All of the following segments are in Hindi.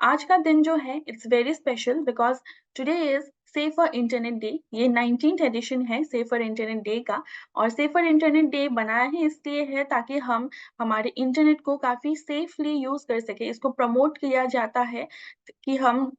आज का दिन जो है it's very special because today is safer internet day. ये 19th एडिशन है सेफर इंटरनेट डे का। और सेफर इंटरनेट डे बनाया ही इसलिए है ताकि हम हमारे इंटरनेट को काफी सेफली यूज कर सके। इसको प्रमोट किया जाता है कि हम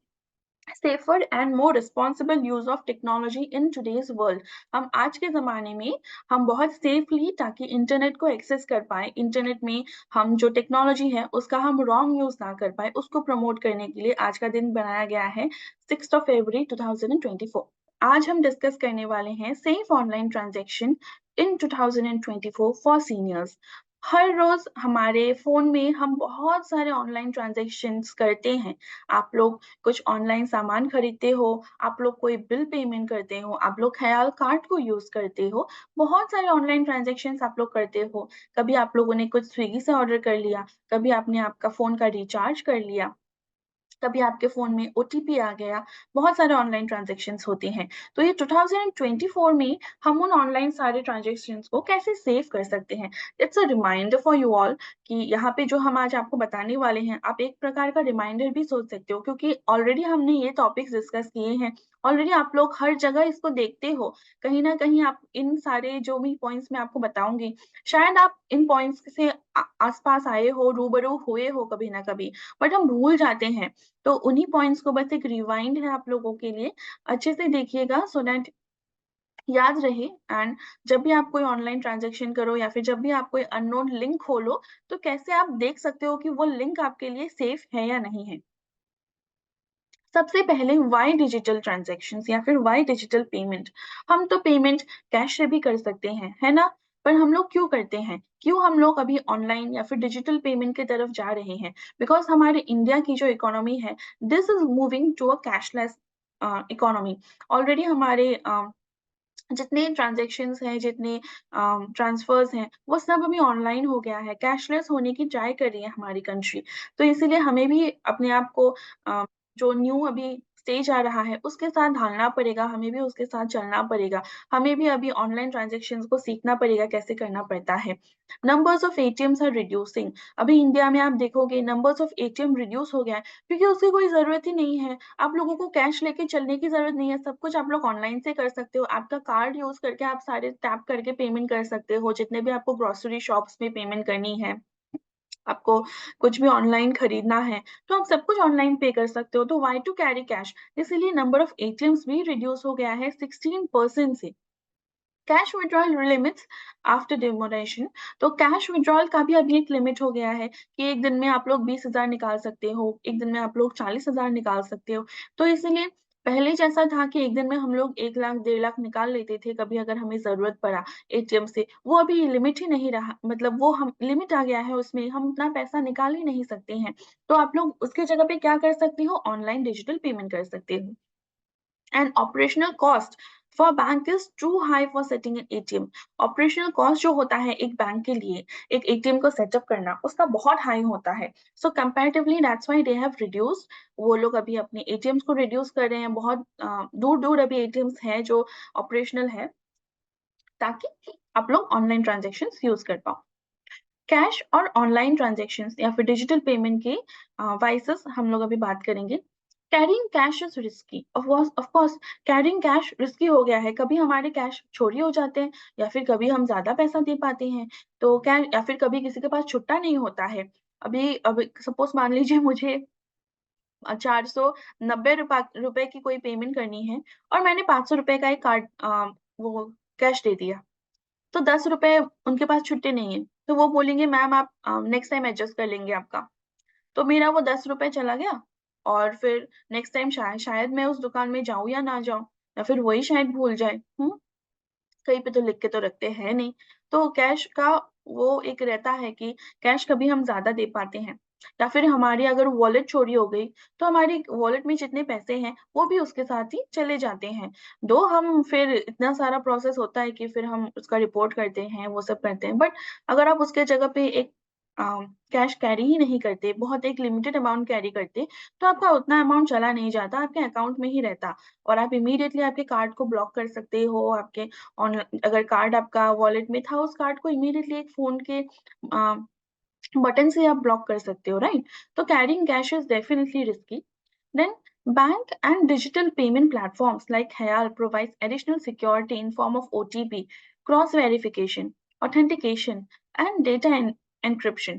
safer and more responsible use of technology in today's world. हम आज के ज़माने में हम बहुत सेफली ताकि इंटरनेट को एक्सेस कर पाए, इंटरनेट में हम जो टेक्नोलॉजी है उसका हम रॉन्ग यूज़ ना कर पाए, उसको प्रमोट करने के लिए आज का दिन बनाया गया है 6 फरवरी 2024। आज हम डिस्कस करने वाले हैं safe online transaction in 2024 for seniors. हर रोज हमारे फोन में हम बहुत सारे ऑनलाइन ट्रांजेक्शन्स करते हैं। आप लोग कुछ ऑनलाइन सामान खरीदते हो, आप लोग कोई बिल पेमेंट करते हो, आप लोग ख्याल कार्ड को यूज करते हो, बहुत सारे ऑनलाइन ट्रांजेक्शन्स आप लोग करते हो। कभी आप लोगों ने कुछ स्विगी से ऑर्डर कर लिया, कभी आपने आपका फोन का रिचार्ज कर लिया, कभी आपके फोन में ओटीपी आ गया। बहुत सारे ऑनलाइन ट्रांजेक्शन्स होते हैं। तो ये 2024 में हम उन ऑनलाइन सारे ट्रांजेक्शन्स को कैसे सेव कर सकते हैं, it's a reminder for you all कि यहाँ पे जो हम आज आपको बताने वाले हैं, आप एक प्रकार का रिमाइंडर भी सोच सकते हो क्योंकि ऑलरेडी हमने ये टॉपिक्स डिस्कस किए हैं। ऑलरेडी आप लोग हर जगह इसको देखते हो। कहीं ना कहीं आप इन सारे जो भी पॉइंट्स मैं आपको बताऊंगी, शायद आप इन पॉइंट्स से आसपास आए हो, रूबरू हुए हो कभी ना कभी, बट हम भूल जाते हैं। तो उन्हीं पॉइंट्स को बस एक रिवाइंड है आप लोगों के लिए, अच्छे से देखिएगा सो दैट याद रहे। एंड जब भी आप कोई ऑनलाइन ट्रांजैक्शन करो या फिर जब भी आप कोई अननोन लिंक खोलो, तो कैसे आप देख सकते हो कि वो लिंक आपके लिए सेफ है या नहीं है। सबसे पहले वाई डिजिटल ट्रांजैक्शंस या फिर वाई डिजिटल पेमेंट। हम तो पेमेंट कैश से भी कर सकते हैं, है ना? पर हम लोग क्यों करते हैं, क्यों हम लोग अभी ऑनलाइन या फिर डिजिटल पेमेंट की तरफ जा रहे हैं? बिकॉज हमारे इंडिया की जो इकोनॉमी है, this is moving to a cashless economy. Already हमारे जितने ट्रांजेक्शन्स हैं, जितने ट्रांसफर्स हैं, वो सब अभी ऑनलाइन हो गया है, कैशलेस होने की ट्राई कर रही है हमारी कंट्री। तो इसीलिए हमें भी अपने आप को जो न्यू अभी स्टेज आ रहा है उसके साथ ढालना पड़ेगा, हमें भी उसके साथ चलना पड़ेगा। हमें भी अभी ऑनलाइन ट्रांजेक्शन्स को सीखना पड़ेगा कैसे करना पड़ता है। Numbers of ATMs are reducing. अभी इंडिया में आप देखोगे नंबर्स ऑफ एटीएम रिड्यूस हो गया है क्योंकि उसकी कोई ज़रूरत ही नहीं है। आप लोगों को कैश लेके चलने की ज़रूरत नहीं है, सब कुछ आप लोग ऑनलाइन से कर सकते हो। आपका कार्ड यूज़ करके आप सारे टैप करके पेमेंट कर सकते हो, जितने भी आपको ग्रोसरी शॉप्स में पेमेंट करनी है, आपको कुछ भी ऑनलाइन खरीदना है, तो आप सब कुछ ऑनलाइन पे कर सकते हो। तो व्हाई टू कैरी कैश? इसीलिए नंबर ऑफ एटीएम्स भी रिड्यूस हो गया है 16% से। Cash withdrawal limits after demonetisation. तो कैश विड्रॉल का भी अभी एक लिमिट हो गया है कि एक दिन में आप लोग 20,000 निकाल सकते हो, एक दिन में आप लोग 40,000 निकाल सकते हो। तो इसीलिए पहले जैसा था कि एक दिन में हम लोग 1 लाख 1.5 लाख निकाल लेते थे कभी अगर हमें जरूरत पड़ा एटीएम से, वो अभी लिमिट ही नहीं रहा, मतलब वो हम लिमिट आ गया है, उसमें हम उतना पैसा निकाल ही नहीं सकते हैं। तो आप लोग उसकी जगह पे क्या कर सकते हो, ऑनलाइन डिजिटल पेमेंट कर सकते हो। And operational cost for bank is too high for setting an ATM. Operational cost जो होता है एक बैंक के लिए एक एटीएम को सेटअप करना, उसका बहुत हाई होता है। So comparatively that's why they have reduced. वो लोग अभी अपने एटीएम्स को रिड्यूस कर रहे हैं, बहुत दूर दूर अभी एटीएम्स हैं जो ऑपरेशनल है, ताकि आप लोग ऑनलाइन ट्रांजेक्शन यूज कर पाओ। कैश और ऑनलाइन ट्रांजेक्शन्स या फिर डिजिटल पेमेंट के वाइसेस हम लोग अभी बात करेंगे। Carrying cash is risky, of course carrying cash risky हो गया है। कभी हमारे कैश चोरी हो जाते हैं या फिर कभी हम ज्यादा पैसा दे पाते हैं, तो क्या, या फिर कभी किसी के पास छुट्टा नहीं होता है। अभी सपोज मान लीजिए मुझे 490 रुपए की कोई पेमेंट करनी है और मैंने 500 रुपए का एक कार्ड वो कैश दे दिया, तो 10 रुपए उनके पास छुट्टे नहीं है, तो वो बोलेंगे मैम आप नेक्स्ट टाइम एडजस्ट कर लेंगे आपका। तो मेरा वो 10 रुपए चला गया। और फिर नेक्स्ट टाइम शायद मैं उस दुकान में जाऊं या ना जाऊं, या फिर वही शायद भूल जाए। कहीं पे तो लिख के तो रखते हैं नहीं। तो कैश का वो एक रहता है कि कैश कभी हम ज्यादा दे पाते हैं, या फिर हमारी अगर वॉलेट चोरी हो गई तो हमारी वॉलेट में जितने पैसे हैं वो भी उसके साथ ही चले जाते हैं। दो हम फिर इतना सारा प्रोसेस होता है कि फिर हम उसका रिपोर्ट करते हैं, वो सब करते हैं, बट अगर आप उसके जगह पे एक कैश कैरी ही नहीं करते, बहुत एक लिमिटेड अमाउंट कैरी करते, तो आपका उतना अमाउंट चला नहीं जाता, आपके अकाउंट में ही रहता। और आप इमीडिएटली आपके कार्ड को ब्लॉक कर सकते हो। आपके ऑन अगर कार्ड आपका वॉलेट में था, उस कार्ड को इमीडिएटली एक फोन के बटन से आप ब्लॉक कर सकते हो, राइट? तो carrying cash is definitely risky. Then bank and digital payment platforms like Hayal provides additional security in form of OTP, cross verification, authentication, and data encryption.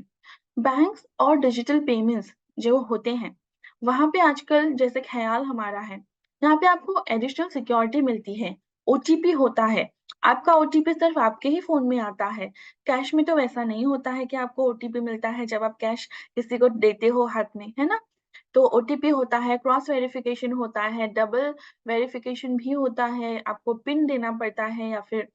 Banks और डिजिटल पेमेंट्स जो होते हैं वहां पे आजकल जैसे ख्याल हमारा है, यहाँ पे आपको एडिशनल सिक्योरिटी मिलती है। ओटीपी होता है, आपका ओटीपी सिर्फ आपके ही फोन में आता है। कैश में तो वैसा नहीं होता है कि आपको ओटीपी मिलता है जब आप कैश किसी को देते हो हाथ में, है ना? तो ओटीपी होता है, क्रॉस वेरिफिकेशन होता है, डबल वेरिफिकेशन भी होता है, आपको पिन देना पड़ता है या फिर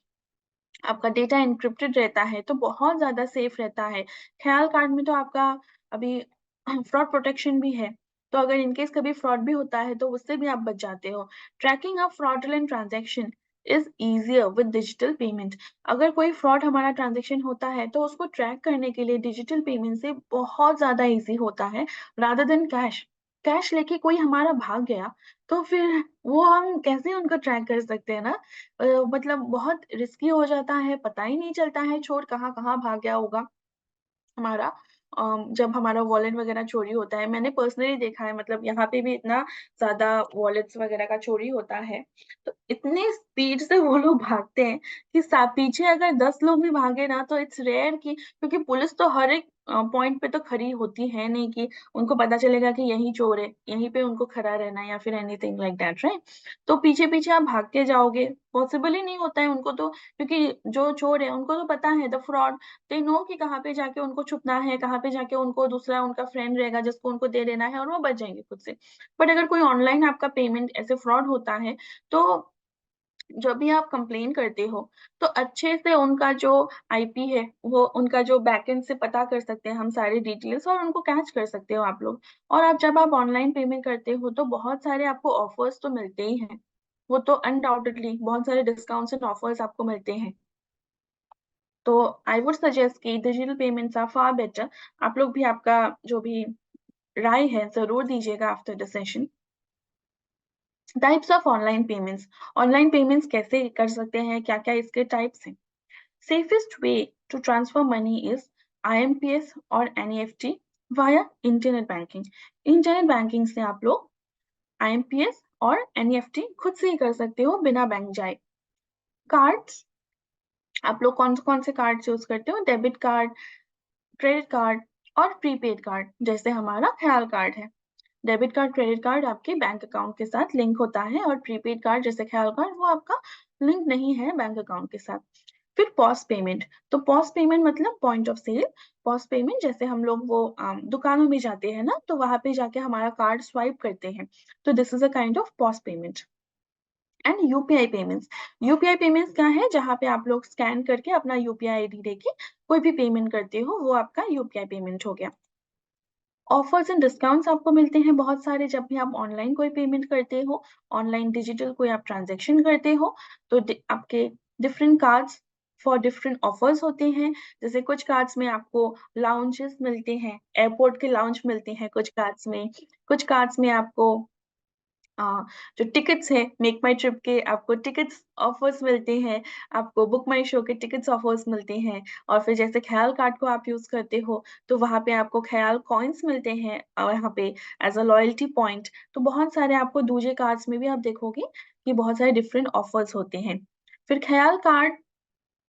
आपका डेटा एन्क्रिप्टेड रहता है, तो बहुत ज़्यादा सेफ रहता है। ख़याल कार्ड में तो आपका अभी फ्रॉड प्रोटेक्शन भी है, तो अगर इन केस कभी फ्रॉड भी होता है, तो उससे भी आप बच जाते हो। Tracking of fraudulent transaction is easier with digital payment. अगर कोई फ्रॉड हमारा ट्रांज़ैक्शन होता है, तो उसको ट्रैक करने के लिए डिजिटल पेमेंट से बहुत ज़्यादा ईज़ी होता है, रादर देन कैश। कैश लेके कोई हमारा भाग गया, तो फिर वो हम कैसे उनको ट्रैक कर सकते हैं ना? मतलब बहुत रिस्की हो जाता है, पता ही नहीं चलता है चोर कहाँ-कहाँ भाग गया होगा हमारा। जब हमारा वॉलेट वगैरह चोरी होता है, मैंने पर्सनली देखा है, मतलब यहाँ पे भी इतना ज़्यादा वॉलेट्स वगैरह का चोरी होता है, तो इतने स्पीड से वो लोग भागते हैं कि सा पीछे अगर 10 लोग भी भागे ना, तो इट्स रेयर कि, क्योंकि पुलिस तो हर एक पॉइंट पे तो खड़ी होती है नहीं कि उनको पता चलेगा कि यही चोर है, यहीं पे उनको खड़ा रहना है या फिर एनीथिंग लाइक दैट, राइट? तो पीछे-पीछे आप भाग के जाओगे, पॉसिबल ही नहीं होता है उनको तो, क्योंकि जो चोर है उनको तो पता है द फ्रॉड, दे नो कि कहाँ पे जाके उनको छुपना है, कहाँ पे जाके उनको दूसरा उनका फ्रेंड रहेगा जिसको उनको दे देना है और वो बच जाएँगे खुद से। बट अगर कोई ऑनलाइन आपका पेमेंट ऐसे फ्रॉड होता है, तो जब भी आप कंप्लेन करते हो, तो अच्छे से उनका जो आईपी है, वो उनका जो बैकएंड से पता कर सकते हैं हम सारी डिटेल्स और उनको कैच कर सकते हो आप लोग। और आप जब आप ऑनलाइन पेमेंट करते हो, तो बहुत सारे आपको ऑफर्स तो मिलते ही हैं। वो तो अनडाउटेडली बहुत सारे डिस्काउंट्स एंड ऑफर्स आपको मिलते हैं। तो आई वुड सजेस्ट कि digital payments are far better. आप लोग भी आपका जो भी राय है ज़रूर दीजिएगा after the session. Types of online payments कैसे कर सकते हैं, क्या-क्या इसके टाइप्स हैं? Safest way to transfer money is IMPS और NEFT via internet banking. Internet banking से आप लोग आईएमपीएस और एनईएफटी खुद से ही कर सकते हो बिना बैंक जाए। कार्ड्स, आप लोग कौन-कौन से कार्ड्स यूज़ करते हो? डेबिट कार्ड, क्रेडिट कार्ड और प्रीपेड कार्ड, जैसे हमारा ख्याल कार्ड है। डेबिट कार्ड, क्रेडिट कार्ड आपके बैंक अकाउंट के साथ लिंक होता है और प्रीपेड कार्ड जैसे ख्याल कार्ड वो आपका लिंक नहीं है बैंक अकाउंट के साथ। फिर पॉस पेमेंट, तो पॉस पेमेंट मतलब point of sale. POS payment जैसे हम लोग वो दुकानों में जाते हैं ना, तो वहां पे जाके हमारा कार्ड स्वाइप करते हैं, तो this is a kind of POS payment. And UPI payments, UPI payments क्या है? जहाँ पे आप लोग स्कैन करके अपना यूपीआई आईडी देके कोई भी पेमेंट करते हो, वो आपका यूपीआई पेमेंट हो गया। ऑफर्स एंड डिस्काउंट्स आपको मिलते हैं बहुत सारे जब भी आप ऑनलाइन कोई पेमेंट करते हो, ऑनलाइन डिजिटल कोई आप ट्रांजैक्शन करते हो, तो आपके different cards for different offers होते हैं। जैसे कुछ कार्ड्स में आपको लाउंजेस मिलते हैं, एयरपोर्ट के लाउंज मिलते हैं कुछ कार्ड्स में, कुछ कार्ड्स में आपको अ, जो टिकट्स हैं, मेक माई ट्रिप के आपको टिकट्स ऑफर्स मिलते हैं, आपको बुक माई शो के टिकट्स ऑफर्स मिलते हैं। और फिर जैसे ख़याल कार्ड को आप यूज़ करते हो, तो वहाँ पे आपको ख़याल कॉइन्स मिलते हैं यहाँ पे एज़ अ लॉयल्टी पॉइंट। तो बहुत सारे आपको दूसरे कार्ड्स में भी आप देखोगे कि बहुत सारे डिफरेंट ऑफर्स होते हैं। फिर ख़याल card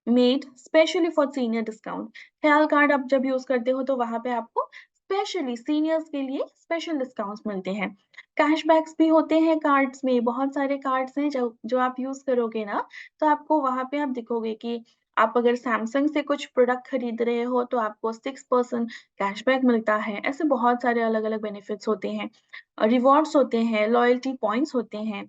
made specially for senior discount, ख़याल कार्ड आप जब यूज़ करते हो, तो वहाँ पे आपको स्पेशली सीनियर्स के लिए स्पेशल डिस्काउंट्स मिलते हैं। कैशबैक्स भी होते हैं कार्ड्स में, बहुत सारे कार्ड्स हैं जो जो आप यूज़ करोगे ना, तो आपको वहाँ पे आप दिखोगे कि आप अगर सैमसंग से कुछ प्रोडक्ट खरीद रहे हो, तो आपको 6% कैशबैक मिलता है। ऐसे बहुत सारे अलग-अलग बेनिफिट्स होते हैं। रिवॉर्ड्स होते हैं, लॉयल्टी पॉइंट्स होते हैं।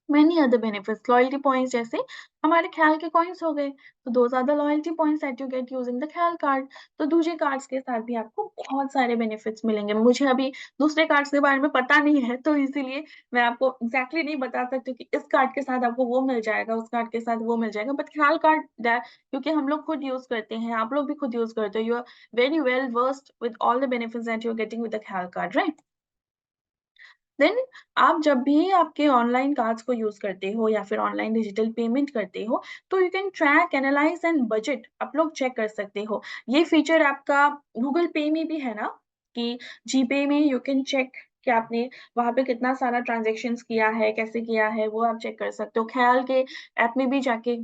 Many other benefits, loyalty points जैसे हमारे ख्याल के कॉइन्स हो गए, तो those are the loyalty points that you get using the Khyaal card. तो दूसरे कार्ड्स के साथ भी आपको बहुत सारे बेनिफिट्स मिलेंगे। मुझे अभी दूसरे कार्ड्स के बारे में पता नहीं है, तो इसीलिए मैं आपको एग्ज़ैक्टली नहीं बता सकती हूँ कि इस कार्ड के साथ आपको वो मिल जाएगा, उस कार्ड के साथ वो मिल जाएगा। बट ख्याल कार्ड दैट, क्योंकि हम लोग खुद यूज़ करते हैं, आप लोग भी खुद यूज़ करते हो, you are very well versed with all the benefits that you are getting with the Khyaal card, right? Then आप जब भी आपके ऑनलाइन कार्ड्स को यूज करते हो या फिर ऑनलाइन डिजिटल पेमेंट करते हो, तो you can track, analyse and budget आप लोग चेक कर सकते हो। ये फीचर आपका गूगल पे में भी है ना, कि जीपे में यू कैन चेक कि आपने वहां पे कितना सारा ट्रांजेक्शन्स किया है, कैसे किया है, वो आप चेक कर सकते हो। ख्याल के ऐप में भी जाके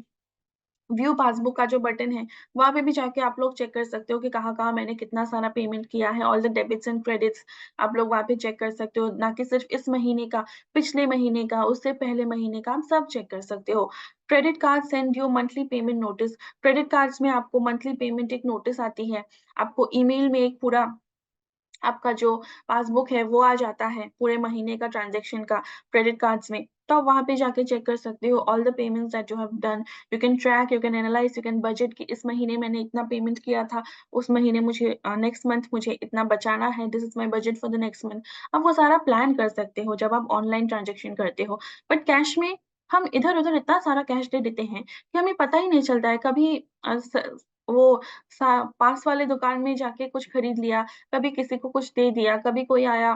व्यू पासबुक का जो बटन है, वहाँ पे भी जाके आप लोग चेक कर सकते हो कि कहाँ-कहाँ मैंने कितना सारा पेमेंट किया है। All the debits and credits आप लोग वहाँ पे चेक कर सकते हो, ना कि सिर्फ इस महीने का, पिछले महीने का, उससे पहले महीने का, आप सब चेक कर सकते हो। Credit card send you monthly payment notice. Credit cards में आपको मंथली पेमेंट एक नोटिस आती है। आपको ईमेल में एक पूरा आपका जो पासबुक है वो आ जाता है पूरे महीने का ट्रांज़ैक्शन का क्रेडिट कार्ड्स में। तो आप वहाँ पे जाके चेक कर सकते हो all the payments that you have done. You can track, you can analyse, you can budget कि इस महीने मैंने इतना पेमेंट किया था, उस महीने मुझे नेक्स्ट मंथ मुझे इतना बचाना है, this is my budget for the next month. आप वो सारा प्लान कर सकते हो जब आप ऑनलाइन ट्रांज़ैक्शन करते हो। बट कैश में हम इधर-उधर इतना सारा कैश दे देते हैं कि हमें पता ही नहीं चलता है। कभी वो सा पास वाले दुकान में जाके कुछ खरीद लिया, कभी किसी को कुछ दे दिया, कभी कोई आया,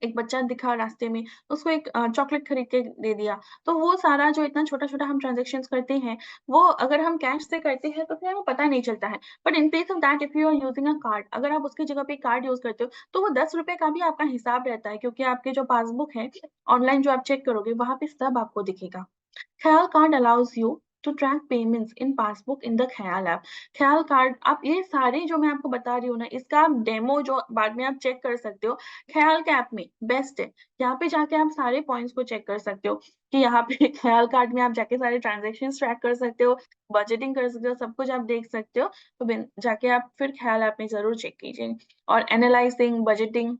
एक बच्चा दिखा रास्ते में, उसको एक चॉकलेट खरीद के दे दिया। तो वो सारा जो इतना छोटा-छोटा हम ट्रांज़ैक्शंस करते हैं, वो अगर हम कैश से करते हैं तो फिर हमें पता नहीं चलता है। But in place of that if you are using a card, अगर आप उसकी जगह पे कार्ड यूज़ करते हो, तो वो ₹10 का भी आपका हिसाब रहता है, क्योंकि आपके जो पासबुक है, ऑनलाइन जो आप चेक करोगे, वहाँ पे सब आपको दिखेगा। Khyaal card allows you to track payments in passbook in the Khyaal app. Khyaal card आप ये सारे जो मैं आपको बता रही हूँ ना, इसका आप डेमो जो बाद में आप चेक कर सकते हो, ख्याल के ऐप में बेस्ट है। यहाँ पे जाके आप सारे पॉइंट्स को चेक कर सकते हो कि यहाँ पे ख्याल कार्ड में आप जाके सारे ट्रांज़ैक्शंस ट्रैक कर सकते हो, बजटिंग कर सकते हो, सब कुछ आप देख सकते हो। तो बिन जाके आप फिर ख्याल ऐप में ज़रूर चेक कीजिए। और analysing, budgeting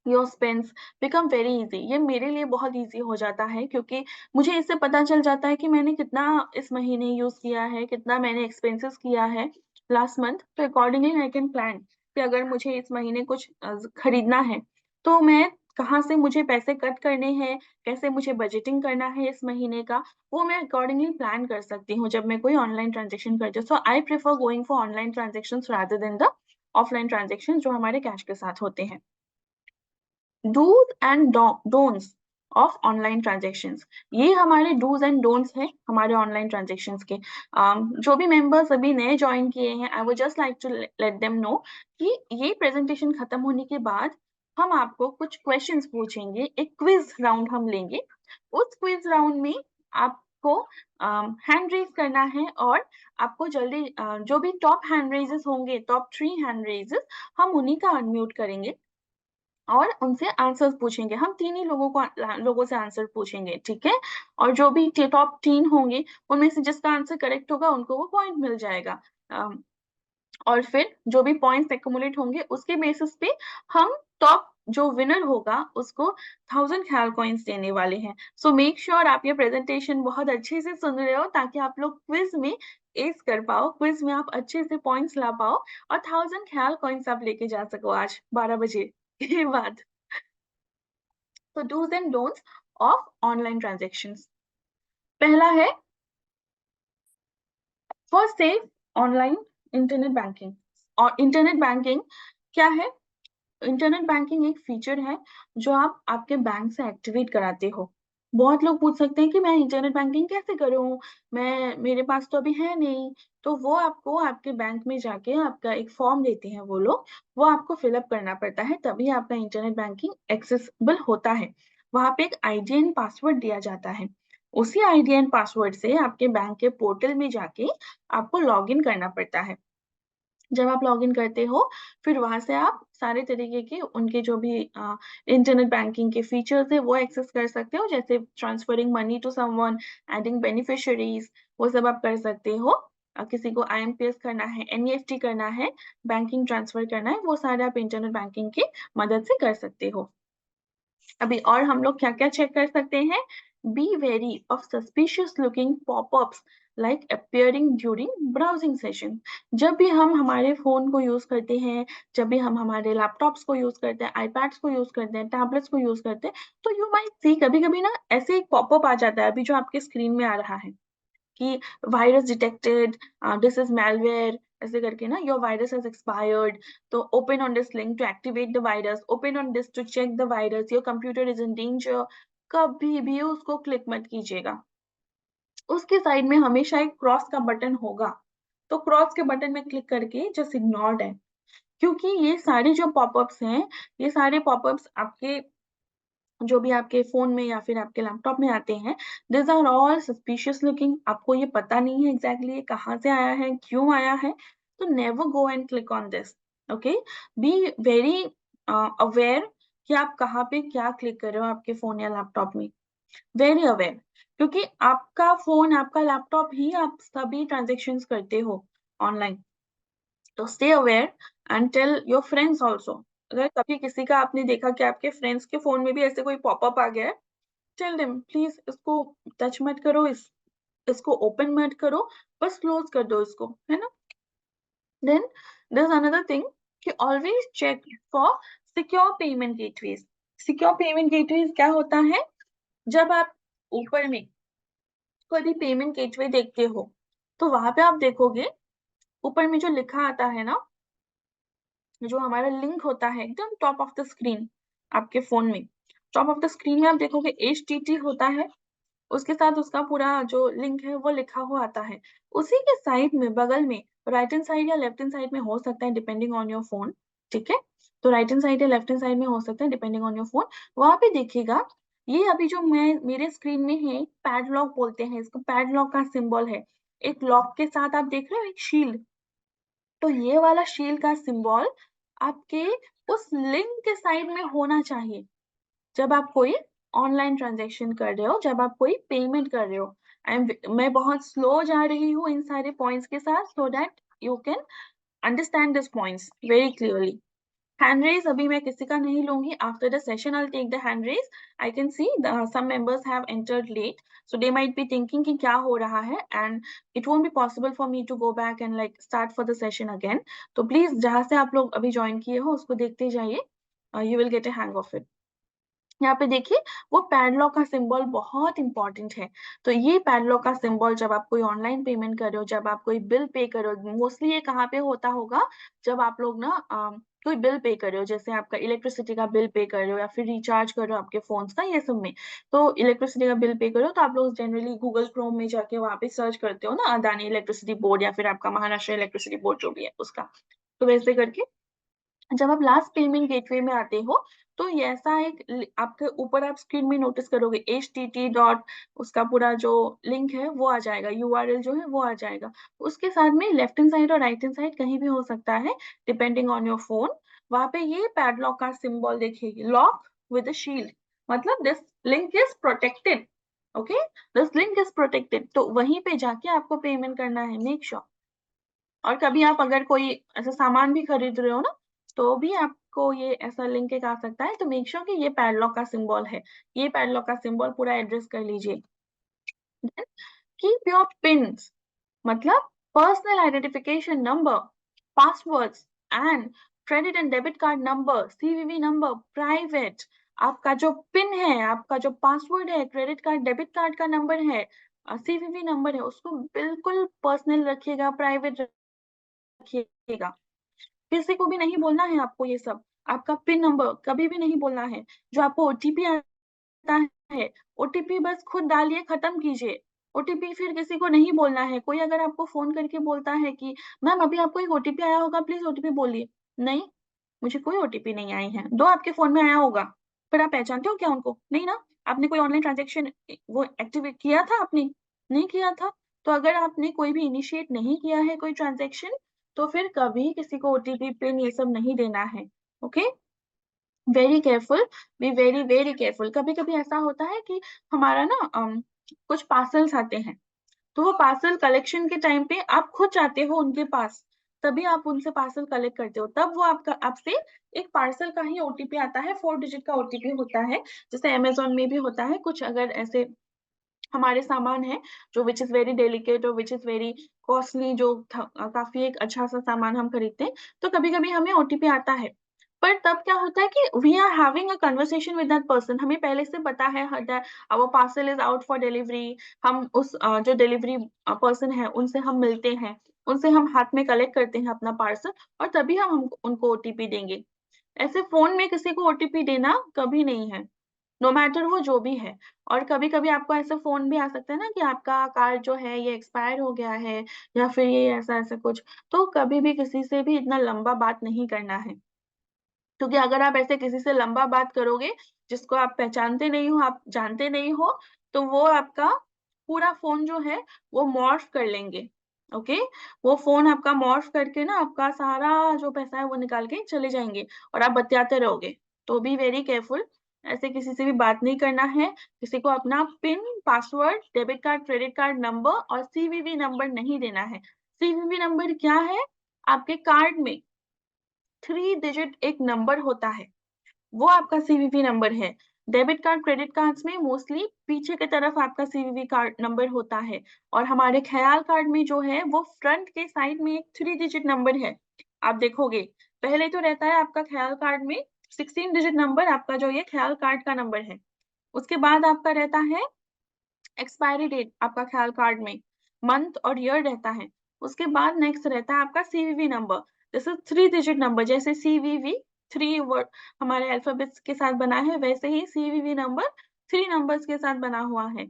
your spends become very easy. ये मेरे लिए बहुत ईज़ी हो जाता है, क्योंकि मुझे इससे पता चल जाता है कि मैंने कितना इस महीने यूज़ किया है, कितना मैंने एक्सपेंसेस किया है लास्ट मंथ। तो अकॉर्डिंगली आई कैन प्लान कि अगर मुझे इस महीने कुछ खरीदना है, तो मैं कहाँ से मुझे पैसे कट करने हैं, कैसे मुझे बजटिंग करना है इस महीने का, वो मैं अकॉर्डिंगली प्लान कर सकती हूँ जब मैं कोई ऑनलाइन ट्रांज़ैक्शन करती हूँ। So I prefer going for online transactions rather than the offline transactions जो हमारे कैश के साथ होते हैं। Dos and don'ts of online transactions, ये हमारे डूज़ एंड डोंट्स हैं हमारे ऑनलाइन ट्रांज़ैक्शंस के। जो भी मेंबर्स अभी नए जॉइन किए हैं, I would just like to let them know कि ये प्रेज़ेंटेशन खत्म होने के बाद हम आपको कुछ क्वेश्चन्स पूछेंगे, एक क्विज़ राउंड हम लेंगे। उस क्विज़ राउंड में आपको हैंड रेज़ करना है, और आपको जल्दी जो भी टॉप हैंड रेज़ेस होंगे, टॉप 3 हैंड रेज़ेस, हम उन्हीं का अनम्यूट करेंगे और उनसे आंसर्स पूछेंगे। हम 3 ही लोगों से आंसर पूछेंगे, ठीक है? और जो भी टॉप 3 होंगे, उनमें से जिसका आंसर करेक्ट होगा, उनको वो पॉइंट मिल जाएगा। और फिर जो भी पॉइंट्स एक्युमुलेट होंगे, उसके बेसिस पे हम टॉप जो विनर होगा, उसको 1000 ख्याल कॉइन्स देने वाले हैं। सो मेक श्योर आप ये प्रेज़ेंटेशन बहुत अच्छे से सुन रहे हो, ताकि आप लोग क्विज़ में एस कर पाओ, क्विज़ में आप अच्छे से पॉइंट्स ला पाओ और 1000 ख्याल कॉइन्स आप लेके जा सको आज 12 बजे के बाद। तो dos and don'ts of online transactions. पहला है for safe online internet banking. और इंटरनेट बैंकिंग क्या है? इंटरनेट बैंकिंग एक फीचर है जो आप आपके बैंक से एक्टिवेट कराते हो। बहुत लोग पूछ सकते हैं कि मैं इंटरनेट बैंकिंग कैसे करूँ? मेरे पास तो अभी है नहीं। तो वो आपको आपके बैंक में जाके आपका एक फॉर्म देते हैं वो लोग, वो आपको फिल अप करना पड़ता है, तभी आपका इंटरनेट बैंकिंग एक्सेसिबल होता है। वहाँ पे एक आईडी एंड पासवर्ड दिया जाता है। उसी आईडी एंड पासवर्ड से आपके बैंक के पोर्टल में जाके आपको लॉगिन करना पड़ता है। जब आप लॉगिन करते हो, फिर वहाँ से आप सारे तरीके के उनके जो भी इंटरनेट बैंकिंग के फीचर्स हैं, वो एक्सेस कर सकते हो, जैसे transferring money to someone, adding beneficiaries, वो सब आप कर सकते हो। किसी को आईएमपीएस करना है, एनईएफटी करना है, बैंकिंग ट्रांसफर करना है, वो सारे आप इंटरनेट बैंकिंग की मदद से कर सकते हो। अभी और हम लोग क्या-क्या चेक कर सकते हैं? Be very of suspicious looking popups like appearing during browsing session. जब भी हम हमारे फ़ोन को यूज़ करते हैं, जब भी हम हमारे लैपटॉप्स को यूज़ करते हैं, आईपैड्स को यूज़ करते हैं, टैबलेट्स को यूज़ करते हैं, तो यू माइट सी कभी-कभी ना ऐसे एक पॉपअप आ जाता है, अभी जो आपके स्क्रीन में आ रहा है कि virus detected, this is malware, ऐसे करके ना, योर वायरस हैज एक्सपायर्ड, तो open on this link to activate the virus, open on this to check the virus, your computer is in danger, कभी भी उसको क्लिक मत कीजिएगा। उसके साइड में हमेशा एक क्रॉस का बटन होगा, तो क्रॉस के बटन में क्लिक करके जस्ट इग्नोर दैट, क्योंकि ये सारे जो पॉपअप्स हैं, ये सारे पॉपअप्स आपके जो भी आपके फोन में या फिर आपके लैपटॉप में आते हैं, this are all suspicious looking, आपको ये पता नहीं है एग्जैक्टली ये कहाँ से आया है, क्यों आया है, तो never go and click on this. Okay, be very aware कि आप कहाँ पे क्या क्लिक कर रहे हो आपके फोन या लैपटॉप में, वेरी अवेयर, क्योंकि आपका फोन आपका लैपटॉप ही आप सभी ट्रांजेक्शन्स करते हो ऑनलाइन, तो stay aware and tell your friends also. अगर कभी किसी का आपने देखा कि आपके फ्रेंड्स के फोन में भी ऐसे कोई पॉपअप आ गया है, टेल देम प्लीज इसको टच मत करो, इसको ओपन मत करो, बस क्लोज कर दो इसको, है ना। Then there is another thing कि always check for secure payment gateways. Secure payment gateways क्या होता है, जब आप ऊपर में कोई भी पेमेंट गेटवे देखते हो, तो वहां पे आप देखोगे ऊपर में जो लिखा आता है ना, जो हमारा लिंक होता है एकदम टॉप ऑफ द स्क्रीन आपके फोन में, टॉप ऑफ द स्क्रीन में आप देखोगे HTT होता है, उसके साथ उसका पूरा जो लिंक है वो लिखा हुआ आता है। उसी के साइड में बगल में राइट हैंड साइड या लेफ्ट हैंड साइड में हो सकता है डिपेंडिंग ऑन योर फोन, ठीक है, तो राइट हैंड साइड या लेफ्ट हैंड साइड में हो सकता है डिपेंडिंग ऑन योर फोन। वहां पे देखिएगा, ये अभी जो मैं मेरे स्क्रीन में है, पैडलॉक बोलते हैं इसको, पैडलॉक का सिंबल है, एक लॉक के साथ आप देख रहे हो एक शील्ड, तो ये वाला शील्ड का सिंबल आपके उस लिंक के साइड में होना चाहिए जब आप कोई ऑनलाइन ट्रांजैक्शन कर रहे हो, जब आप कोई पेमेंट कर रहे हो। मैं बहुत स्लो जा रही हूँ इन सारे पॉइंट्स के साथ, so that you can understand this points very clearly. Hand raise अभी मैं किसी का नहीं लूंगी, after the session I take the hand raise. I can see some members have entered late, so they might be thinking कि क्या हो रहा है, and it won't be possible for me to go back and like start for the session again. तो प्लीज जहां से आप लोग अभी ज्वाइन किए हो उसको देखते जाइए, you will get A hang of it. यहाँ पे देखिए, वो पैडलॉक का सिंबल बहुत इंपॉर्टेंट है। तो ये पैडलॉक का सिंबल जब आप कोई ऑनलाइन पेमेंट कर रहे हो, जब आप कोई बिल पे कर रहे हो, मोस्टली ये कहाँ पे होता होगा, जब आप लोग ना कोई बिल पे कर रहे हो, जैसे आपका इलेक्ट्रिसिटी का बिल पे कर रहे हो या फिर रिचार्ज कर रहे हो आपके फोन का, ये सब में। तो इलेक्ट्रिसिटी का बिल पे कर रहे हो तो आप लोग जनरली गूगल क्रोम में जाके वहां पे सर्च करते हो ना, अदानी इलेक्ट्रिसिटी बोर्ड या फिर आपका महाराष्ट्र इलेक्ट्रिसिटी बोर्ड जो भी है उसका, तो वैसे करके जब आप लास्ट पेमेंट गेटवे में आते हो, तो ये ऐसा एक आपके ऊपर आप स्क्रीन में नोटिस करोगे HTT डॉट, उसका पूरा जो लिंक है वो आ जाएगा, URL जो है वो आ जाएगा। उसके साथ में लेफ्ट हैंड साइड और राइट हैंड साइड कहीं भी हो सकता है डिपेंडिंग ऑन योर फोन, वहां पे ये पैडलॉक का सिंबल देखिए, लॉक विद शील्ड, मतलब this link is protected. Okay, this link is protected, तो वहीं पे जाके आपको पेमेंट करना है, मेक श्योर। और कभी आप अगर कोई ऐसा सामान भी खरीद रहे हो ना, तो भी आपको ये ऐसा लिंक एक आ सकता है, तो मेक श्योर कि ये पैडलॉक का सिंबल है, ये पैडलॉक का सिंबल पूरा एड्रेस कर लीजिए। कीप योर पिन्स, मतलब personal identification number, passwords and credit and debit card number, CVV number private. आपका जो पिन है, आपका जो पासवर्ड है, क्रेडिट कार्ड डेबिट कार्ड का नंबर है, CVV नंबर है, उसको बिल्कुल पर्सनल रखिएगा, प्राइवेट रखिएगा, किसी को भी नहीं बोलना है आपको ये सब। आपका पिन नंबर कभी भी नहीं बोलना है। जो आपको OTP आता है, OTP बस खुद डालिए, खत्म कीजिए। OTP फिर किसी को नहीं बोलना है। कोई अगर आपको फोन करके बोलता है कि मैम अभी आपको एक OTP आया होगा, प्लीज OTP बोलिए, नहीं, मुझे कोई OTP नहीं आई है। दो आपके फोन में आया होगा, फिर आप पहचानते हो क्या उनको? नहीं ना। आपने कोई ऑनलाइन ट्रांजेक्शन वो एक्टिवेट किया था आपने? नहीं किया था। तो अगर आपने कोई भी इनिशिएट नहीं किया है कोई ट्रांजेक्शन, तो फिर कभी किसी को OTP पिन ये सब नहीं देना है। Okay, very careful, be very very careful. कभी कभी ऐसा होता है कि हमारा ना कुछ पार्सल्स आते हैं, तो वो पार्सल कलेक्शन के टाइम पे आप खुद जाते हो उनके पास, तभी आप उनसे पार्सल कलेक्ट करते हो, तब वो आपका आपसे एक पार्सल का ही OTP आता है, 4 डिजिट का OTP होता है। जैसे अमेजोन में भी होता है कुछ, अगर ऐसे हमारे सामान है जो विच इज वेरी डेलिकेट और विच इज वेरी कॉस्टली, जो काफी एक अच्छा सा सामान हम खरीदते हैं, तो कभी कभी हमें OTP आता है। पर तब क्या होता है कि we are having a conversation with that person, हमें पहले से पता है our parcel is out for delivery, हम उस जो डिलीवरी पर्सन है उनसे हम मिलते हैं, उनसे हम हाथ में कलेक्ट करते हैं अपना पार्सल और तभी हम उनको ओटीपी देंगे। ऐसे फोन में किसी को ओटीपी देना कभी नहीं है, नो मैटर वो जो भी है। और कभी-कभी आपको ऐसा फ़ोन भी आ सकता है ना कि आपका कार्ड जो है ये एक्सपायर हो गया है या फिर ये ऐसा-ऐसा कुछ, तो कभी भी किसी से भी इतना लंबा बात नहीं करना है। क्योंकि अगर आप ऐसे किसी से लंबा बात करोगे, जिसको आप पहचानते नहीं हो, आप जानते नहीं हो, तो वो आपका पूरा फ़ोन जो है वो मॉर्फ कर लेंगे, ओके? वो फ़ोन आपका मॉर्फ करके ना आपका सारा जो पैसा है वो निकाल के चले जाएँगे और आप बतियाते रहोगे। तो बी वेरी केयरफुल, ऐसे किसी से भी बात नहीं करना है, किसी को अपना pin, password, debit card, credit card number और सीवीवी नंबर नहीं देना है। सीवीवी नंबर क्या है? आपके कार्ड में 3 डिजिट एक नंबर होता है, वो आपका सीवीवी नंबर है। डेबिट कार्ड, क्रेडिट कार्ड्स में मोस्टली पीछे की तरफ आपका सीवीवी कार्ड नंबर होता है और हमारे ख़याल कार्ड में जो है वो फ्रंट के साइड में एक 3 डिजिट नंबर है। आप देखोगे, पहले तो रहता है आपका ख़याल कार्ड में 16 डिजिट नंबर आपका जो ये ख़याल कार्ड का नंबर है। उसके बाद आपका रहता है एक्सपायरी डेट आपका ख़याल कार्ड में, मंथ और ईयर रहता है। उसके बाद नेक्स्ट रहता है आपका CVV number, this is 3 digit number जैसे सीवीवी 3 वर्ड हमारे अल्फ़ाबेट्स के साथ बना है, वैसे ही सीवीवी नंबर 3 नंबर्स के साथ बना हुआ है।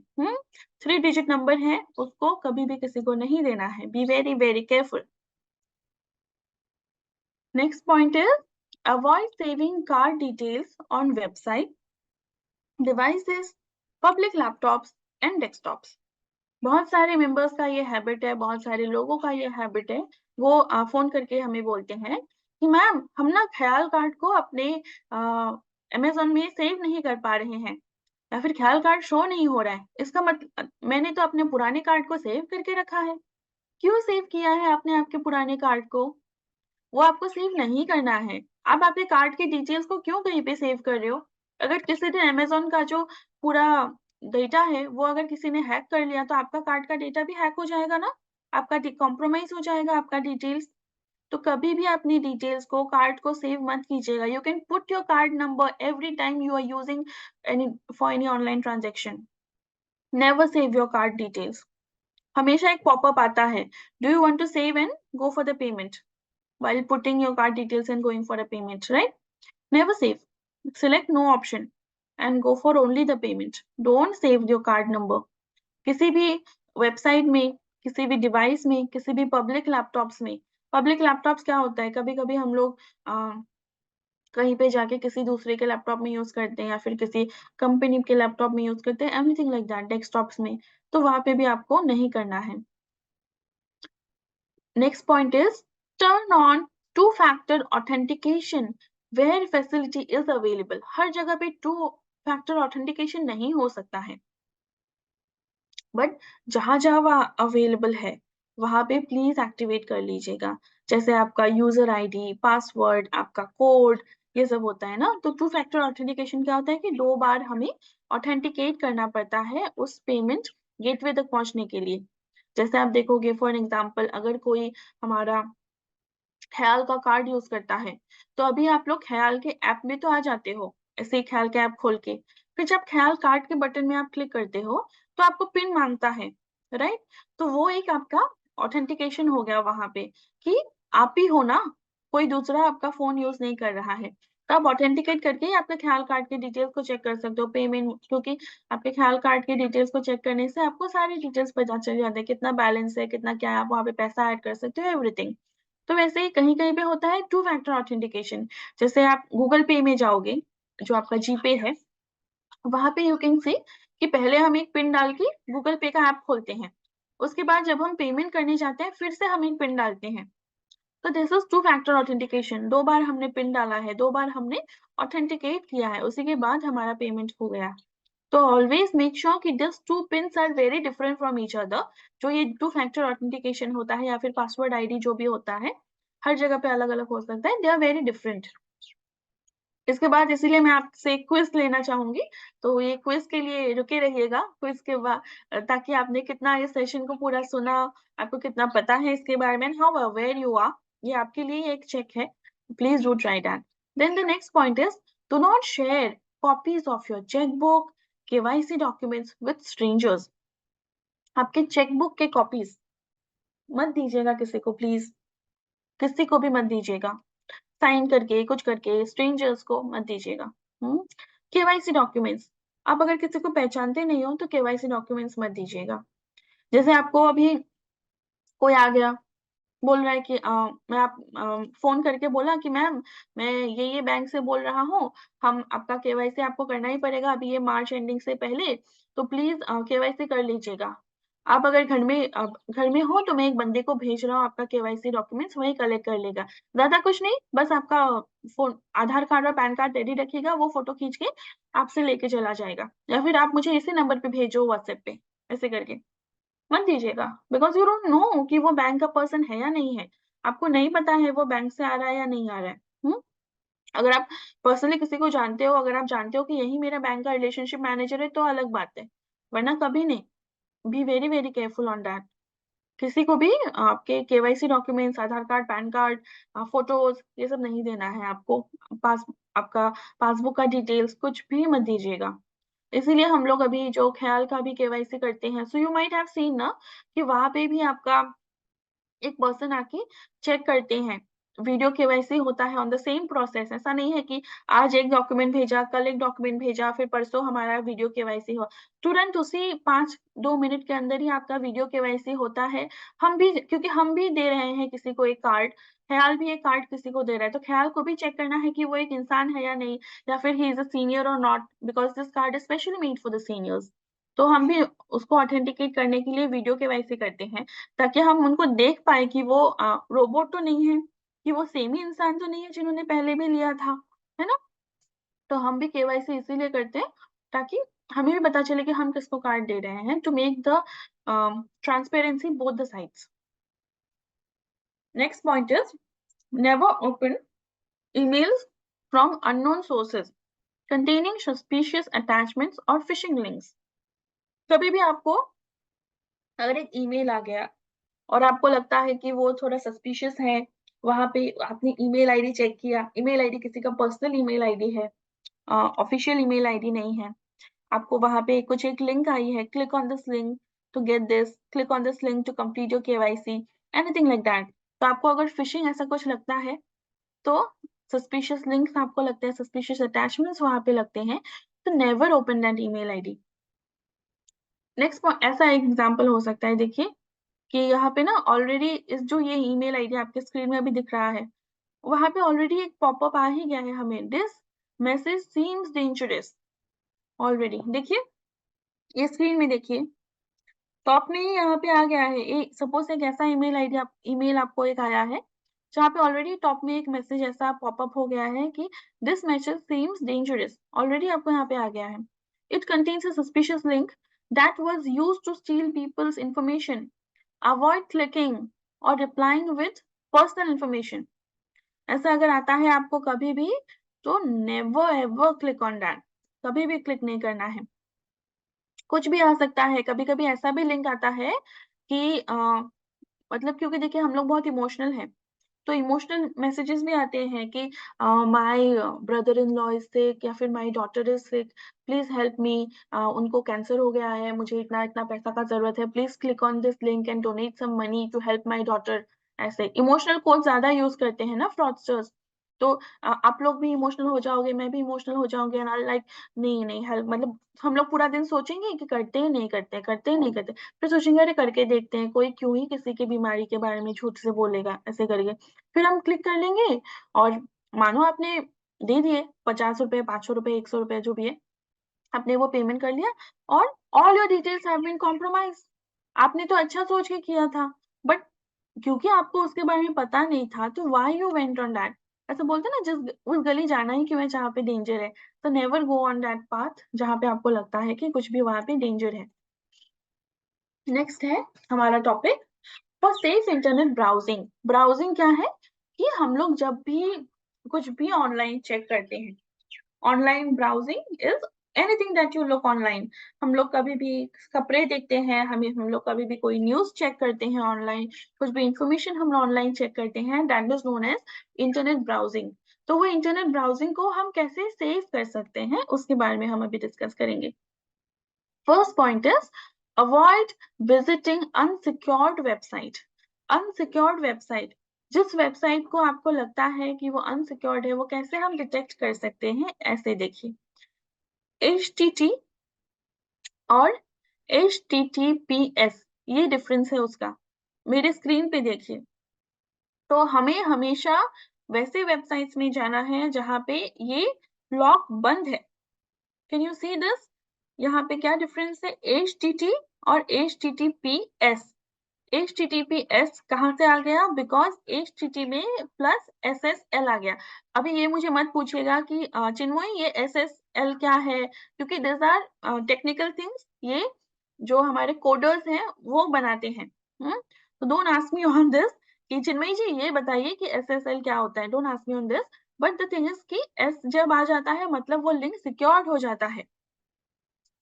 3 डिजिट नंबर है, उसको कभी भी किसी को नहीं देना है। Be very, very careful. Next point is avoid saving card details on website, devices, public laptops and desktops. बहुत सारे मेंबर्स का ये हैबिट है, बहुत सारे लोगों का ये हैबिट है, वो फ़ोन करके हमें बोलते हैं कि मैम हम ना ख़याल कार्ड को अपने अ, अमेज़न में सेव नहीं कर पा रहे हैं या फिर ख़याल कार्ड शो नहीं हो रहा है। इसका मैंने तो अपने पुराने कार्ड को सेव करके रखा है। क्यों सेव किया है आपने आपके पुराने कार्ड को? वो आपको सेव नहीं करना है। आप आपके कार्ड की डिटेल्स को क्यों कहीं पे सेव कर रहे हो? अगर किसी दिन अमेज़न का जो पूरा डेटा है, वो अगर किसी ने हैक कर लिया, तो आपका कार्ड का डेटा भी हैक हो जाएगा ना? आपका कॉम्प्रोमाइज़ हो जाएगा आपका डिटेल्स। तो कभी भी अपनी डिटेल्स को, कार्ड को सेव मत कीजिएगा। You can put your card number every time you are using any for any online transaction. Never save your card details. हमेशा एक पॉपअप आता है, do you want to save and go for the payment? While putting your card details and going for a payment, right? Never save. Select no option and go for only the payment. Don't save your card number. किसी भी वेबसाइट में, किसी भी डिवाइस में, किसी भी पब्लिक लैपटॉप्स में, पब्लिक लैपटॉप्स क्या होता है, कभी-कभी हम लोग कहीं पे जाके किसी दूसरे के लैपटॉप में यूज़ करते हैं या फिर किसी कंपनी के लैपटॉप में यूज़ करते हैं, एवरीथिंग लाइक दैट डेस्कटॉप्स में, तो वहाँ पे भी आपको नहीं करना है। Next point is turn on two-factor authentication where facility is available. हर जगह पे two-factor authentication नहीं हो सकता है, बट जहाँ-जहाँ वहाँ अवेलेबल है, वहाँ पे प्लीज़ एक्टिवेट कर लीजिएगा। जैसे आपका यूज़र आईडी, पासवर्ड, आपका कोड, ये सब होता है ना, तो टू-फैक्टर ऑथेंटिकेशन क्या होता है कि 2 बार हमें ऑथेंटिकेट करना पड़ता है उस पेमेंट गेटवे तक पहुँचने के लिए। जैसे आप देखोगे फॉर एग्ज़ाम्पल अगर कोई हमारा ख़याल का कार्ड यूज़ करता है, तो अभी आप लोग ख़याल के ऐप में तो आ जाते हो, ऐसे ही ख़याल के ऐप खोल के। फिर जब ख़याल कार्ड के बटन में आप क्लिक करते हो, तो आपको पिन माँगता है, राइट? तो वो एक आपका ऑथेंटिकेशन हो गया वहाँ पे कि आप ही हो ना, कोई दूसरा आपका फ़ोन यूज़ नहीं कर रहा है। तो आप ऑथेंटिकेट करके ही आपके ख़याल कार्ड की डिटेल्स को चेक कर सकते हो, पेमेंट क्योंकि आपके ख़याल कार्ड की डिटेल्स को चेक करने से आपको सारी डिटेल्स पता चल जाता है, कितना बैलेंस है, कितना क्या है, आप वहाँ पे पैसा ऐड कर सकते हो, एवरीथिंग। तो वैसे ही कहीं-कहीं पे होता है टू फैक्टर ऑथेंटिकेशन। जैसे आप गूगल पे में जाओगे, जो आपका जीपे है, वहाँ पे यू कैन सी कि पहले हम एक पिन डाल के गूगल पे का ऐप खोलते हैं। उसके बाद जब हम पेमेंट करने जाते हैं, फिर से हम एक पिन डालते हैं। तो this is two factor authentication 2 बार हमने पिन डाला है, 2 बार हमने ऑथेंटिकेट किया है, उसी के बाद हमारा पेमेंट हो गया। तो ऑलवेज़ मेक श्योर कि this 2 pins are very different from each other. जो ये टू फैक्टर ऑथेंटिकेशन होता है या फिर पासवर्ड आईडी जो भी होता है, हर जगह पे अलग-अलग हो सकता है, दे आर वेरी डिफरेंट। इसके बाद इसीलिए मैं आपसे क्विज़ लेना चाहूँगी, तो ये क्विज़ के लिए रुके रहिएगा, क्विज़ के ताकि आपने कितना इस सेशन को पूरा सुना, आपको कितना पता है इसके बारे में, हाउ अवेयर यू आर, ये आपके लिए एक चेक है। Please do try that. Then the next point is do not share copies of your chequebook, KYC documents with strangers. आपके चेकबुक के कॉपीज़ मत दीजिएगा किसी को, प्लीज किसी को भी मत दीजिएगा, साइन करके कुछ करके स्ट्रेंजर्स को मत दीजिएगा। केवाईसी डॉक्यूमेंट्स, आप अगर किसी को पहचानते नहीं हो तो केवाईसी डॉक्यूमेंट्स मत दीजिएगा। जैसे आपको अभी कोई आ गया बोल रहा है कि मैं आप फोन करके बोला कि मैम मैं ये बैंक से बोल रहा हूँ, हम आपका केवाईसी आपको करना ही पड़ेगा अभी ये मार्च एंडिंग से पहले, तो प्लीज केवाईसी कर लीजिएगा। आप अगर घर में हो तो मैं एक बंदे को भेज रहा हूँ, आपका केवाईसी डॉक्यूमेंट्स वही कलेक्ट कर लेगा। ज्यादा कुछ नहीं, बस आपका फोन आधार कार्ड और पैन कार्ड रेडी रखिएगा, वो फोटो खींच के आपसे लेके चला जाएगा, या फिर आप मुझे इसी नंबर पे भेजो व्हाट्सएप पे, ऐसे करके मत दीजिएगा। बिकॉज यू डोंट नो कि वो बैंक का पर्सन है या नहीं है, आपको नहीं पता है वो बैंक से आ रहा है या नहीं आ रहा है। अगर आप पर्सनली किसी को जानते हो, अगर आप जानते हो कि यही मेरा बैंक का रिलेशनशिप मैनेजर है तो अलग बात है, वरना कभी नहीं। Be very very careful on that. किसी को भी आपके केवाईसी डॉक्यूमेंट्स, आधार कार्ड, पैन कार्ड, फोटोज, ये सब नहीं देना है आपको। पास आपका पासबुक का डिटेल्स कुछ भी मत दीजिएगा। इसीलिए हम लोग अभी जो ख्याल का भी केवाईसी करते हैं, so you might have seen ना कि वहां पे भी आपका एक पर्सन आके चेक करते हैं, वीडियो केवाईसी होता है ऑन द सेम प्रोसेस। ऐसा नहीं है कि आज एक डॉक्यूमेंट भेजा, कल एक डॉक्यूमेंट भेजा, फिर परसों हमारा वीडियो केवाईसी हो। तुरंत उसी 5-2 मिनट के अंदर ही आपका वीडियो केवाईसी होता है। हम भी, क्योंकि हम भी दे रहे हैं किसी को एक कार्ड, ख्याल भी एक कार्ड किसी को दे रहा है, तो ख्याल को भी चेक करना है कि वो एक इंसान है या नहीं, या फिर ही इज अ सीनियर और not, because this card is specially made for the seniors. तो हम भी उसको ऑथेंटिकेट करने के लिए वीडियो केवाईसी करते हैं, ताकि हम उनको देख पाए कि वो रोबोट तो नहीं है, कि वो सेम ही इंसान तो नहीं है जिन्होंने पहले भी लिया था, है ना। तो हम भी केवाईसी इसीलिए करते हैं ताकि हमें भी पता चले कि हम किसको कार्ड दे रहे हैं, to make the transparency both the sides. Next point is never open emails from unknown sources containing suspicious attachments or phishing links। कभी भी आपको अगर एक ईमेल आ गया और आपको लगता है कि वो थोड़ा सस्पिशियस है, वहां पे आपने ईमेल आईडी चेक किया, ईमेल आईडी किसी का पर्सनल ईमेल आईडी है, ऑफिशियल ईमेल आईडी नहीं है, आपको वहां पे कुछ एक लिंक आई है, click on this link to get this, click on this link to complete your KYC, anything like that. तो आपको अगर फिशिंग ऐसा कुछ लगता है, तो सस्पिशियस लिंक्स आपको लगते हैं, सस्पिशियस अटैचमेंट्स वहां पे लगते हैं, तो never open that email ID. Next ऐसा एक एग्जांपल हो सकता है, देखिए कि यहाँ पे ना ऑलरेडी इस जो ये ईमेल आईडी आपके स्क्रीन में अभी दिख रहा है, वहां पे ऑलरेडी एक पॉपअप आ ही गया है हमें, this message seems dangerous. Already देखिए, ये स्क्रीन में देखिए, टॉप में ही यहाँ पे आ गया है। एक सपोज एक ऐसा ईमेल आईडी ईमेल आपको एक आया है जहाँ पे ऑलरेडी टॉप में एक मैसेज ऐसा पॉपअप हो गया है कि this message seems dangerous, already आपको यहाँ पे आ गया है। It contains a suspicious link that was used to steal people's information, avoid clicking और रिप्लाइंग विथ पर्सनल इंफॉर्मेशन। ऐसा अगर आता है आपको कभी भी, तो never ever click on that, कभी भी क्लिक नहीं करना है। कुछ भी आ सकता है, कभी कभी ऐसा भी लिंक आता है कि मतलब क्योंकि देखिए हम लोग बहुत इमोशनल हैं, तो इमोशनल मैसेजेस भी आते हैं कि my brother in law is sick, या फिर my daughter is sick, please help me, उनको कैंसर हो गया है, मुझे इतना इतना पैसा का जरूरत है, please click on this link and donate some money to help my daughter. ऐसे इमोशनल कोड ज्यादा यूज करते हैं ना फ्रॉडस्टर्स। तो आप लोग भी इमोशनल हो जाओगे, मैं भी इमोशनल हो जाऊंगी, एंड आई लाइक नहीं नहीं हेल्प, मतलब हम लोग पूरा दिन सोचेंगे कि करते हैं नहीं करते, करते हैं नहीं करते, फिर सोचेंगे अरे करके देखते हैं, कोई क्यों ही किसी की बीमारी के बारे में झूठ से बोलेगा, ऐसे करके फिर हम क्लिक कर लेंगे। और मानो आपने दे दिए 50 रुपए, 500 रुपए, 100 रुपए, जो भी है, आपने वो पेमेंट कर लिया, और all your details have been compromise. आपने तो अच्छा सोच के किया था, बट क्योंकि आपको उसके बारे में पता नहीं था, तो why you went on that. ऐसा बोलते हैं ना, जिस उस गली जाना ही क्यों है जहाँ पे डेंजर है, तो never go on that path जहाँ पे आपको लगता है कि कुछ भी वहां पे डेंजर है। नेक्स्ट है हमारा topic for safe internet browsing. Browsing क्या है कि हम लोग जब भी कुछ भी ऑनलाइन चेक करते हैं, online browsing is anything that you look online. हम लोग कभी भी कपड़े देखते हैं, हम लोग कभी भी कोई न्यूज चेक करते हैं ऑनलाइन, कुछ भी इंफॉर्मेशन हम ऑनलाइन चेक करते हैं, that is known as internet browsing. तो वो इंटरनेट ब्राउजिंग को हम कैसे सेव कर सकते हैं, उसके बारे में हम अभी डिस्कस करेंगे। First point is avoid visiting unsecured website. Unsecured website, जिस वेबसाइट को आपको लगता है कि वो अनसिक्योर्ड है, वो कैसे हम डिटेक्ट कर सकते हैं? ऐसे देखिए, HTT और HTTPS, ये डिफरेंस है उसका। मेरे स्क्रीन पे देखिए। तो हमें हमेशा वैसे वेबसाइट्स में जाना है जहाँ पे ये लॉक बंद है। Can you see this? यहाँ पे क्या डिफरेंस है? HTT और HTTPS। HTTPS कहाँ से आ गया? बिकॉज HTT में प्लस SSL आ गया। अभी ये मुझे मत पूछिएगा कि चिन्मयी ये SSL क्या है, क्योंकि दिस आर टेक्निकल थिंग्स, ये जो हमारे कोडर्स हैं वो बनाते हैं। तो don't ask me on this कि चिन्मयी जी ये बताइए कि SSL क्या होता है। Don't ask me on this, but the thing is कि S जब आ जाता है मतलब वो लिंक सिक्योर्ड हो जाता है।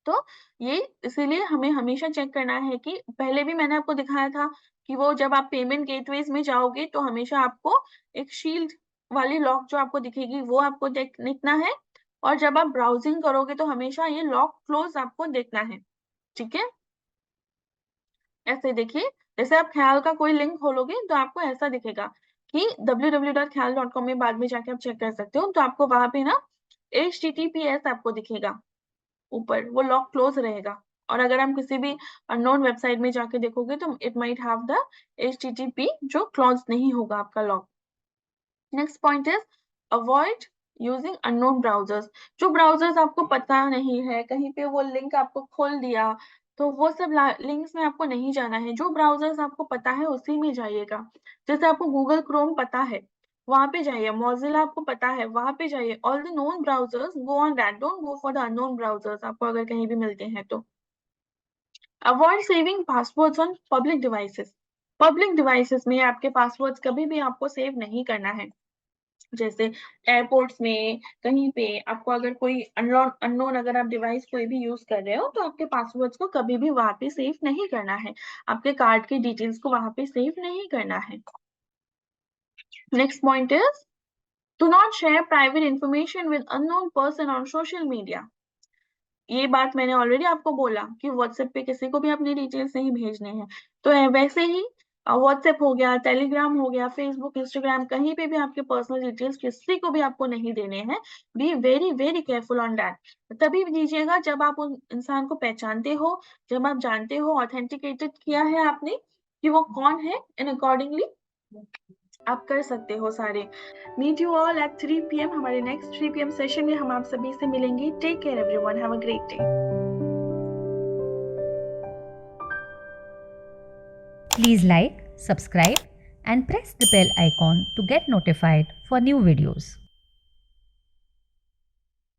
तो ये इसीलिए हमें हमेशा चेक करना है कि पहले भी मैंने आपको दिखाया था कि वो जब आप पेमेंट गेटवेज़ में जाओगे तो हमेशा आपको एक शील्ड वाली लॉक जो आपको दिखेगी वो आपको देखना है, और जब आप ब्राउजिंग करोगे तो हमेशा ये लॉक क्लोज आपको देखना है। ठीक है? ऐसे देखिए, जैसे आप ख्याल का कोई लिंक खोलोगे तो आपको ऐसा दिखेगा कि www.khayal.com में बाद में जाके आप चेक कर सकते हो, तो आपको वहाँ पे ना HTTPS आपको दिखेगा ऊपर, वो लॉक क्लोज रहेगा। और अगर हम किसी भी अननोन वेबसाइट में जाके देखोगे तो it might have the HTTP जो क्लोज नहीं होगा आपका lock. Next point is avoid using unknown browsers. जो ब्राउजर्स आपको पता नहीं है, कहीं पे वो लिंक आपको खोल दिया, तो वो सब लिंक्स में आपको नहीं जाना है। जो ब्राउजर्स आपको पता है उसी में जाइएगा। जैसे आपको गूगल क्रोम पता है, वहां पे जाइए। मोजिला आपको पता है, वहां पे जाइए। All the known browsers, go on that, don't go for the unknown browsers, आपको अगर कहीं भी मिलते हैं तो। Avoid saving passwords on public devices. Public devices में आपके पासवर्ड्स कभी भी आपको सेव नहीं करना है। जैसे एयरपोर्ट्स में, कहीं पे आपको अगर कोई अननोन अननोन अगर आप डिवाइस कोई भी यूज कर रहे हो तो आपके पासवर्ड्स को कभी भी वहां पे सेव नहीं करना है। आपके कार्ड की डिटेल्स को वहां पे सेव नहीं करना है। Next point is do not share private information with unknown person on social media. ये बात मैंने ऑलरेडी आपको बोला कि व्हाट्सएप पे किसी को भी अपनी डिटेल्स नहीं भेजने हैं। तो वैसे ही व्हाट्सएप हो गया, टेलीग्राम हो गया, फेसबुक, इंस्टाग्राम, कहीं पे भी आपके पर्सनल डिटेल्स किसी को भी आपको नहीं देने हैं। Be very very careful on that. तभी दीजिएगा जब आप उन इंसान को पहचानते हो, जब आप जानते हो, ऑथेंटिकेटेड किया है आपने कि वो कौन है, एंड अकॉर्डिंगली आप कर सकते हो सारे। Meet you all at 3 PM। हमारे नेक्स्ट 3 PM सेशन में हम आप सभी से मिलेंगे। Take care everyone, have a great day. Please like, subscribe and press the bell icon to get notified for new videos.